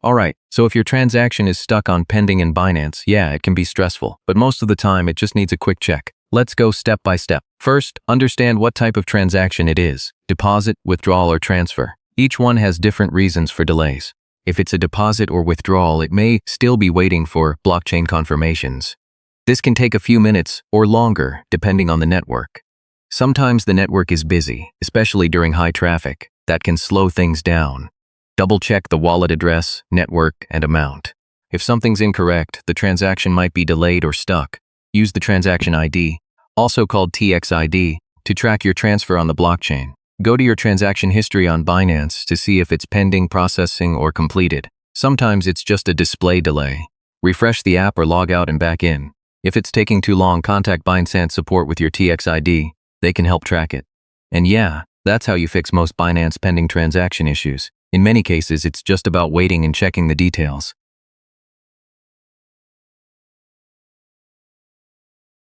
Alright, so if your transaction is stuck on pending in Binance, yeah, it can be stressful, but most of the time it just needs a quick check. Let's go step by step. First, understand what type of transaction it is: deposit, withdrawal, or transfer. Each one has different reasons for delays. If it's a deposit or withdrawal, it may still be waiting for blockchain confirmations. This can take a few minutes or longer, depending on the network. Sometimes the network is busy, especially during high traffic. That can slow things down. Double-check the wallet address, network, and amount. If something's incorrect, the transaction might be delayed or stuck. Use the transaction ID, also called TXID, to track your transfer on the blockchain. Go to your transaction history on Binance to see if it's pending, processing, or completed. Sometimes it's just a display delay. Refresh the app or log out and back in. If it's taking too long, contact Binance support with your TXID. They can help track it. And yeah, that's how you fix most Binance pending transaction issues. In many cases, it's just about waiting and checking the details.